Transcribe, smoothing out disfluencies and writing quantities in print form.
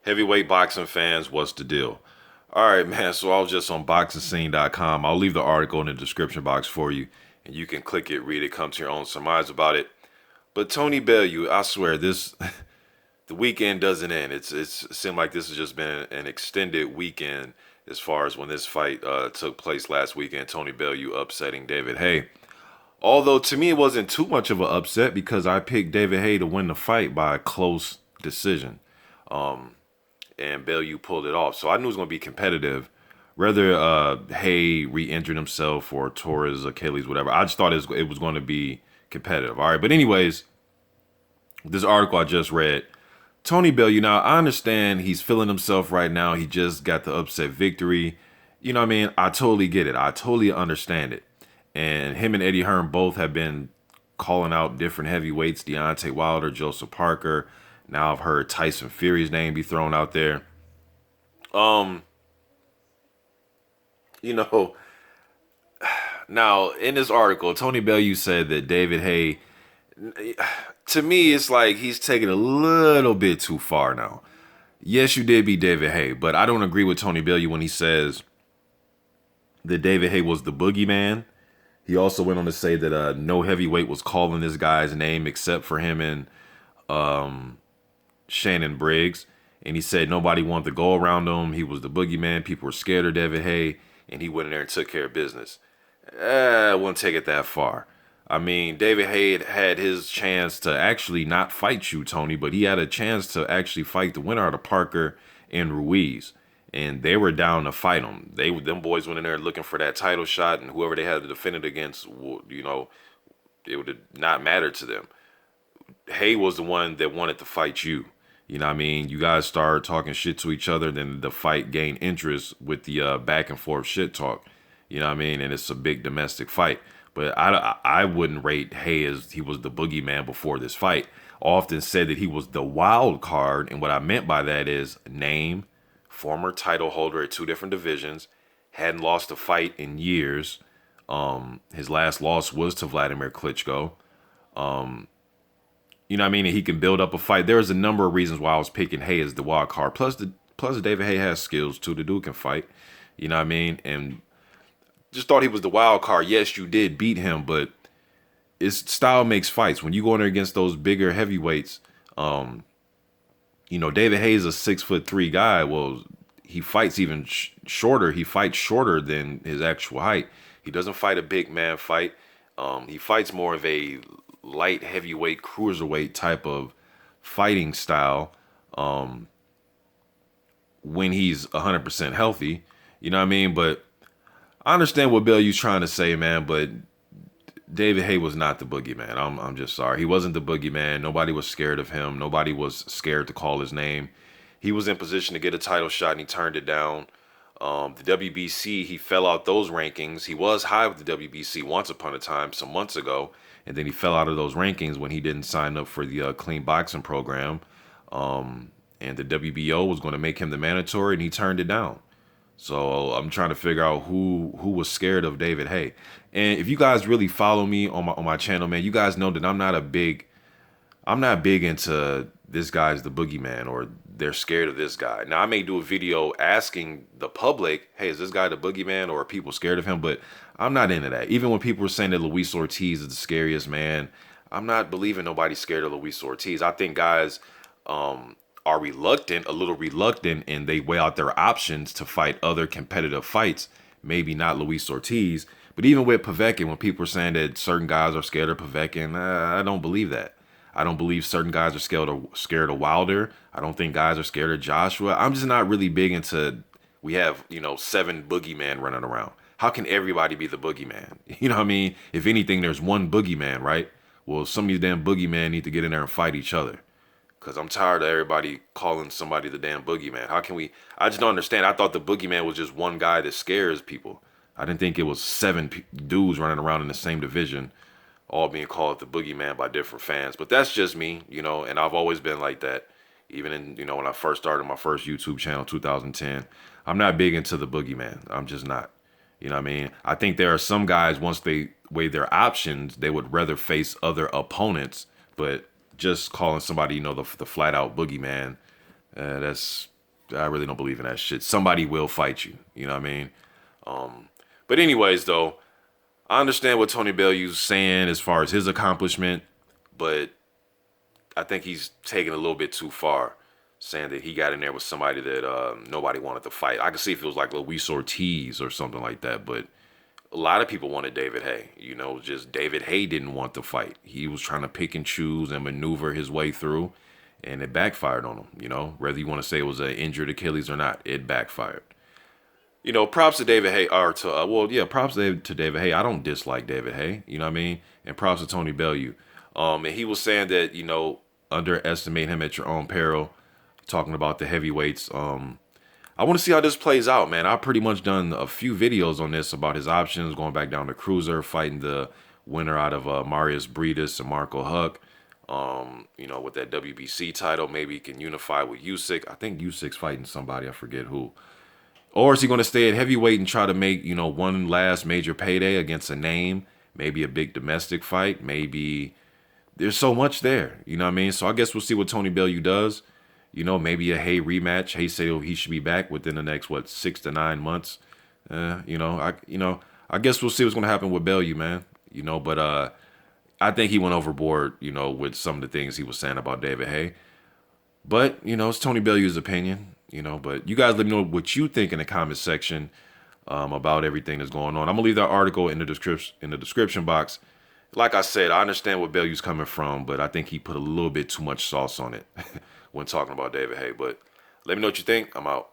Heavyweight boxing fans, what's the deal? All right, man. So I was just on boxingscene.com. I'll leave the article in the description box for you, and you can click it, read it, come to your own surmise about it. But Tony Bellew, I swear, this the weekend doesn't end. It seemed like this has just been an extended weekend as far as when this fight took place last weekend. Tony Bellew upsetting David Haye. Although to me it wasn't too much of an upset because I picked David Haye to win the fight by a close decision. Um, and Bellew pulled it off. So I knew it was going to be competitive. Whether Haye re-injured himself or tore his Achilles, whatever, I just thought it was going to be competitive. All right, but anyways, this article I just read, Tony Bellew. Now I understand he's feeling himself right now. He just got the upset victory. You know what I mean? I totally get it. I totally understand it. And him and Eddie Hearn both have been calling out different heavyweights: Deontay Wilder, Joseph Parker. Now I've heard Tyson Fury's name be thrown out there. Um, you know, now in this article, Tony Bellew said that David Haye, to me, it's like he's taking a little bit too far now. Yes, you did beat David Haye, but I don't agree with Tony Bellew when he says that David Haye was the boogeyman. He also went on to say that no heavyweight was calling this guy's name except for him and Shannon Briggs. And he said nobody wanted to go around him. He was the boogeyman. People were scared of David Haye, and he went in there and took care of business. I wouldn't take it that far. I mean, David Haye had his chance to actually not fight you, Tony, but he had a chance to actually fight the winner out of Parker and Ruiz. And they were down to fight him. Them boys went in there looking for that title shot, and whoever they had to defend it against, it would have not mattered to them. Haye was the one that wanted to fight you. You know what I mean? You guys started talking shit to each other, then the fight gained interest with the back and forth shit talk. You know what I mean? And it's a big domestic fight. But I wouldn't rate Haye as he was the boogeyman before this fight. I often said that he was the wild card, and what I meant by that is name, former title holder at two different divisions, hadn't lost a fight in years. His last loss was to Vladimir Klitschko. You know what I mean? And he can build up a fight. There's a number of reasons why I was picking Haye as the wild card. Plus David Haye has skills too. The dude can fight. You know what I mean? And just thought he was the wild card. Yes, you did beat him, but his style makes fights. When you go in there against those bigger heavyweights, David Haye's a 6'3" guy. Well, he fights even shorter. He fights shorter than his actual height. He doesn't fight a big man fight. He fights more of a light heavyweight, cruiserweight type of fighting style when he's 100% healthy. You know what I mean? But I understand what Bellew's trying to say, man, but David Haye was not the boogeyman. I'm just sorry. He wasn't the boogeyman. Nobody was scared of him. Nobody was scared to call his name. He was in position to get a title shot and he turned it down. The WBC, he fell out those rankings. He was high with the WBC once upon a time, some months ago, and then he fell out of those rankings when he didn't sign up for the clean boxing program. And the WBO was going to make him the mandatory, and he turned it down. So I'm trying to figure out who was scared of David Haye. And if you guys really follow me on my channel, man, you guys know that I'm not big into this guy's the boogeyman or they're scared of this guy. Now I may do a video asking the public, hey, is this guy the boogeyman or are people scared of him? But I'm not into that. Even when people were saying that Luis Ortiz is the scariest man, I'm not believing nobody's scared of Luis Ortiz. I think guys are a little reluctant, and they weigh out their options to fight other competitive fights. Maybe not Luis Ortiz, but even with Povetkin, when people are saying that certain guys are scared of Povetkin, I don't believe that. I don't believe certain guys are scared of Wilder. I don't think guys are scared of Joshua. I'm just not really big into, we have, 7 boogeyman running around. How can everybody be the boogeyman? You know what I mean? If anything, there's one boogeyman, right? Well, some of these damn boogeyman need to get in there and fight each other. Because I'm tired of everybody calling somebody the damn boogeyman. How can we? I just don't understand. I thought the boogeyman was just one guy that scares people. I didn't think it was 7 dudes running around in the same division, all being called the boogeyman by different fans. But that's just me, and I've always been like that. Even when I first started my first YouTube channel, 2010, I'm not big into the boogeyman. I'm just not. You know what I mean? I think there are some guys, once they weigh their options, they would rather face other opponents. But just calling somebody, the flat out boogeyman, that's I really don't believe in that shit. Somebody will fight you. You know what I mean? But anyways, though, I understand what Tony Bellew's saying as far as his accomplishment, but I think he's taking it a little bit too far, saying that he got in there with somebody that nobody wanted to fight. I could see if it was like Luis Ortiz or something like that, but a lot of people wanted David Haye. You know, just David Haye didn't want to fight. He was trying to pick and choose and maneuver his way through, and it backfired on him. You know, whether you want to say it was an injured Achilles or not, it backfired. You know, props to David Haye, or to, props to David Haye. I don't dislike David Haye, you know what I mean? And props to Tony Bellew. And he was saying that, you know, underestimate him at your own peril, talking about the heavyweights. I want to see how this plays out, man. I've pretty much done a few videos on this about his options, going back down to cruiser, fighting the winner out of Marius Briedis and Marco Huck. You know, with that WBC title, maybe he can unify with Usyk. I think Usyk's fighting somebody, I forget who. Or is he going to stay at heavyweight and try to make, you know, one last major payday against a name? Maybe a big domestic fight. Maybe there's so much there. You know what I mean? So I guess we'll see what Tony Bellew does. You know, maybe a Haye rematch. Haye said he should be back within the next, 6 to 9 months. I guess we'll see what's going to happen with Bellew, man. You know, but I think he went overboard, you know, with some of the things he was saying about David Haye. But, you know, it's Tony Bellew's opinion, you know. But you guys let me know what you think in the comment section about everything that's going on. I'm going to leave that article in the description box. Like I said, I understand where Bellew's coming from, but I think he put a little bit too much sauce on it when talking about David Haye. But let me know what you think. I'm out.